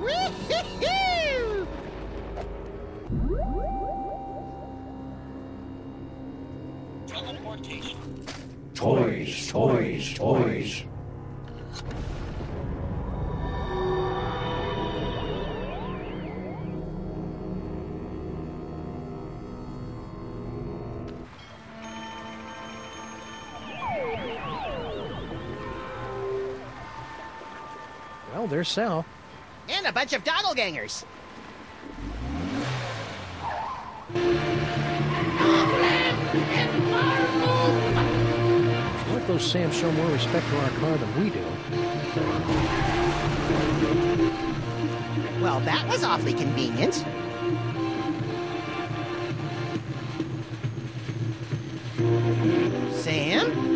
Wee-hee-hoo! Teleportation. Toys, toys, toys. Well, there's Sal. And a bunch of doppelgangers. Let those Sams show more respect for our car than we do. Well, that was awfully convenient. Sam?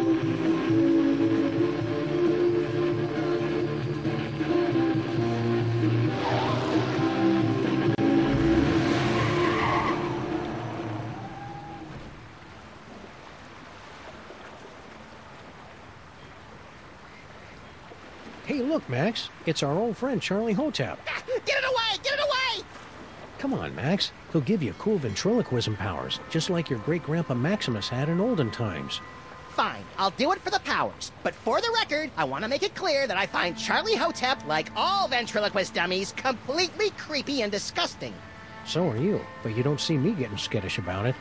Hey, look, Max. It's our old friend, Charlie Hotep. Get it away! Get it away! Come on, Max. He'll give you cool ventriloquism powers, just like your great-grandpa Maximus had in olden times. Fine, I'll do it for the powers. But for the record, I want to make it clear that I find Charlie Hotep, like all ventriloquist dummies, completely creepy and disgusting. So are you, but you don't see me getting skittish about it.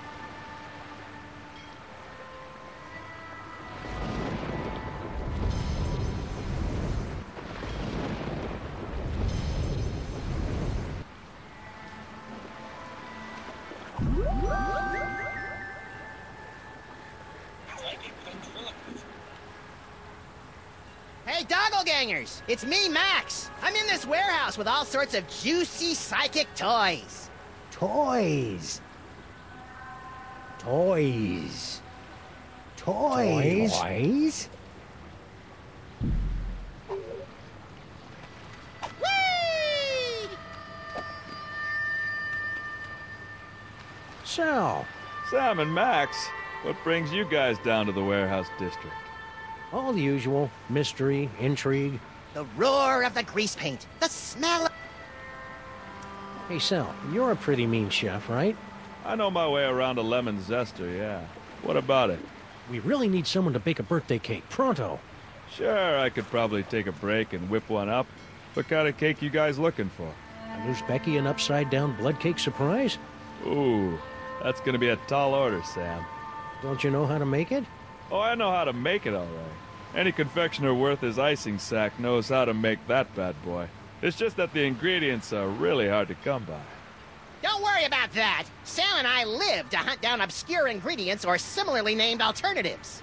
Hey, doppelgangers! It's me, Max! I'm in this warehouse with all sorts of juicy psychic toys. Toys. Toys. Toys. Toys? Whee! Sal, Sam and Max, what brings you guys down to the warehouse district? all the usual. Mystery, intrigue. The roar of the grease paint, the smell of... Hey, Sal, you're a pretty mean chef, right? I know my way around a lemon zester, yeah. What about it? We really need someone to bake a birthday cake, pronto. Sure, I could probably take a break and whip one up. What kind of cake you guys looking for? And lose Becky an upside-down blood cake surprise? Ooh, that's gonna be a tall order, Sam. Don't you know how to make it? Oh, I know how to make it all right. Any confectioner worth his icing sack knows how to make that bad boy. It's just that the ingredients are really hard to come by. Don't worry about that. Sam and I live to hunt down obscure ingredients or similarly named alternatives.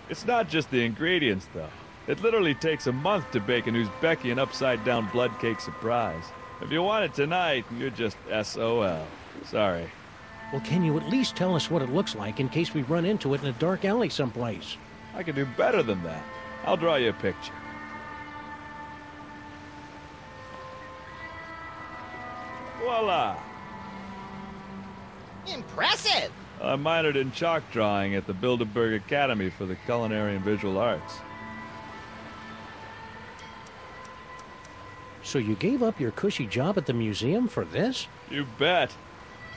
It's not just the ingredients, though. It literally takes a month to bake a Uzbeki an upside-down blood cake surprise. If you want it tonight, you're just SOL. Sorry. Well, can you at least tell us what it looks like in case we run into it in a dark alley someplace? I can do better than that. I'll draw you a picture. Voila! Impressive! I minored in chalk drawing at the Bilderberg Academy for the Culinary and Visual Arts. So you gave up your cushy job at the museum for this? You bet.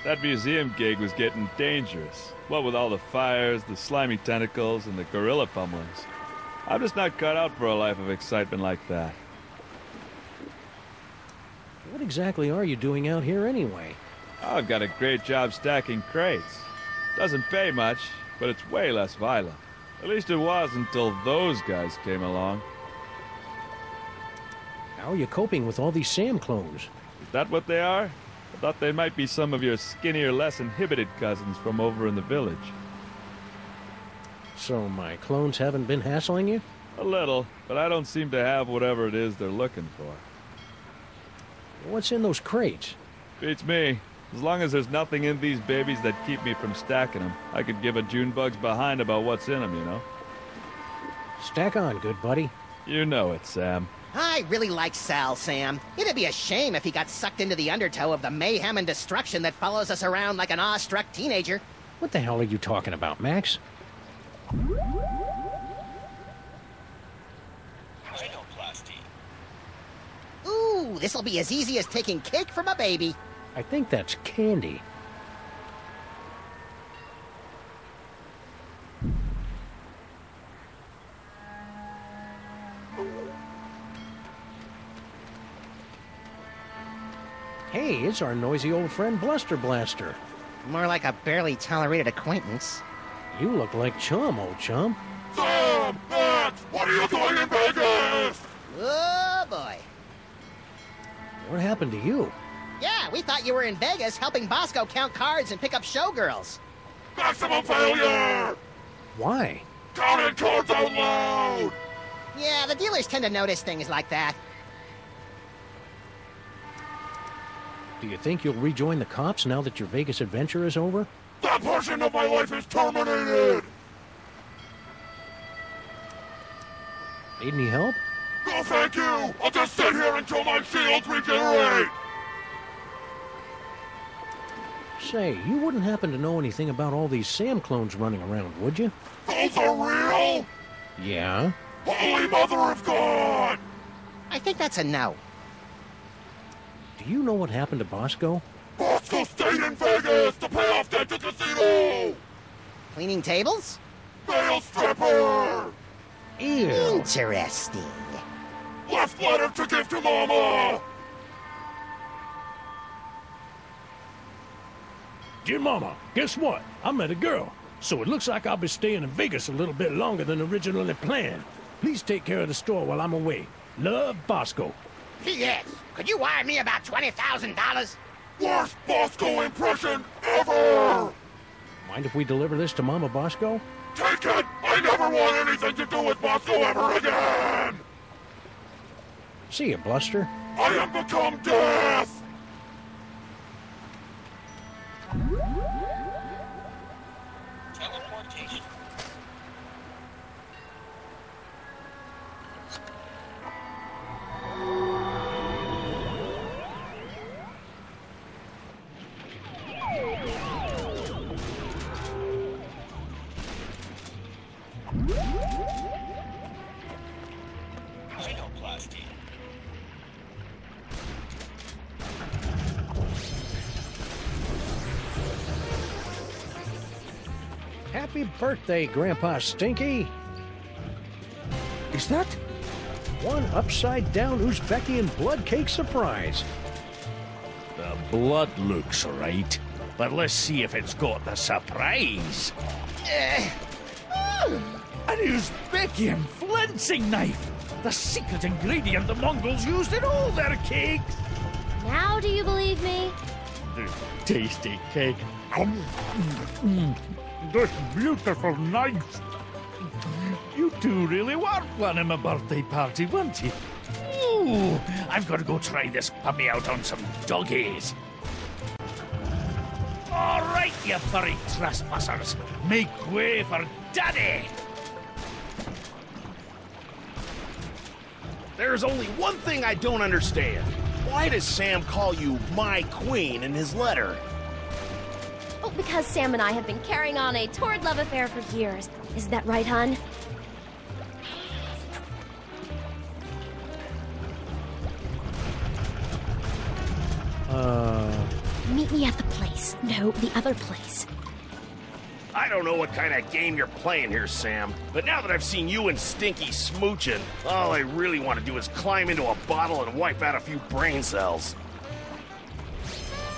That museum gig was getting dangerous. What with all the fires, the slimy tentacles, and the gorilla pummelings. I'm just not cut out for a life of excitement like that. What exactly are you doing out here anyway? I've got a great job stacking crates. Doesn't pay much, but it's way less violent. At least it was until those guys came along. How are you coping with all these Sam clones? Is that what they are? I thought they might be some of your skinnier, less inhibited cousins from over in the village. So my clones haven't been hassling you? A little, but I don't seem to have whatever it is they're looking for. What's in those crates? Beats me. As long as there's nothing in these babies that keep me from stacking them, I could give a June bug's behind about what's in them, you know? Stack on, good buddy. You know it, Sam. I really like Sal, Sam. It'd be a shame if he got sucked into the undertow of the mayhem and destruction that follows us around like an awestruck teenager. What the hell are you talking about, Max? Rhinoplasty. Ooh, this'll be as easy as taking cake from a baby. I think that's candy. Hey, it's our noisy old friend Bluster Blaster. More like a barely tolerated acquaintance. You look like Chum, old chum. Sam! Max! What are you doing in Vegas? Oh, boy. What happened to you? Yeah, we thought you were in Vegas helping Bosco count cards and pick up showgirls. Maximum failure! Why? Counting cards out loud! Yeah, the dealers tend to notice things like that. Do you think you'll rejoin the cops now that your Vegas adventure is over? That portion of my life is terminated! Need any help? No, thank you! I'll just sit here until my shields regenerate! Say, you wouldn't happen to know anything about all these Sam clones running around, would you? Those are real? Yeah? Holy Mother of God! I think that's a no. Do you know what happened to Bosco? Bosco stayed in Vegas to pay off debt to casino! Cleaning tables? Male stripper! Ew. Interesting. Left letter to give to Mama! Dear Mama, guess what? I met a girl, so it looks like I'll be staying in Vegas a little bit longer than originally planned. Please take care of the store while I'm away. Love, Bosco. P.S. Could you wire me about $20,000? Worst Bosco impression ever! Mind if we deliver this to Mama Bosco? Take it! I never want anything to do with Bosco ever again! See ya, Bluster. I am become death! Teleportation. Rhinoplasty. Happy birthday, Grandpa Stinky. Is that? One upside-down Uzbekian blood cake surprise. The blood looks right, but let's see if it's got the surprise. An Uzbekian flensing knife! The secret ingredient the Mongols used in all their cakes! Now do you believe me? Tasty cake. This beautiful knife. You two really were planning a birthday party, weren't you? Ooh, I've got to go try this puppy out on some doggies. All right, you furry trespassers. Make way for Daddy! There's only one thing I don't understand. Why does Sam call you my queen in his letter? Oh, because Sam and I have been carrying on a torrid love affair for years. Isn't that right, hon? Meet me at the place. No, the other place. I don't know what kind of game you're playing here, Sam, but now that I've seen you and Stinky smooching, all I really want to do is climb into a bottle and wipe out a few brain cells.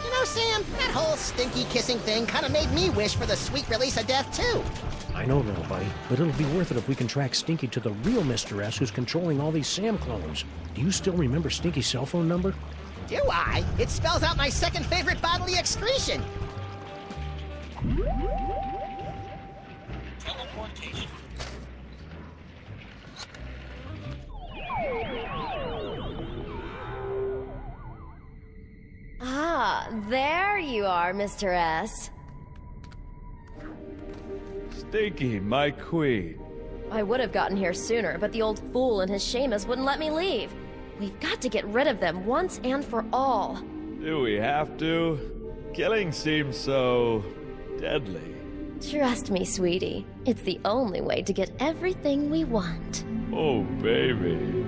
You know, Sam, that whole stinky kissing thing kind of made me wish for the sweet release of death, too. I know, little buddy, but it'll be worth it if we can track Stinky to the real Mr. S who's controlling all these Sam clones. Do you still remember Stinky's cell phone number? Do I? It spells out my second favorite bodily excretion. Teleportation. Ah, there you are, Mr. S. Stinky, my queen. I would have gotten here sooner, but the old fool and his Seamus wouldn't let me leave. We've got to get rid of them once and for all. Do we have to? Killing seems so deadly. Trust me, sweetie. It's the only way to get everything we want. Oh, baby.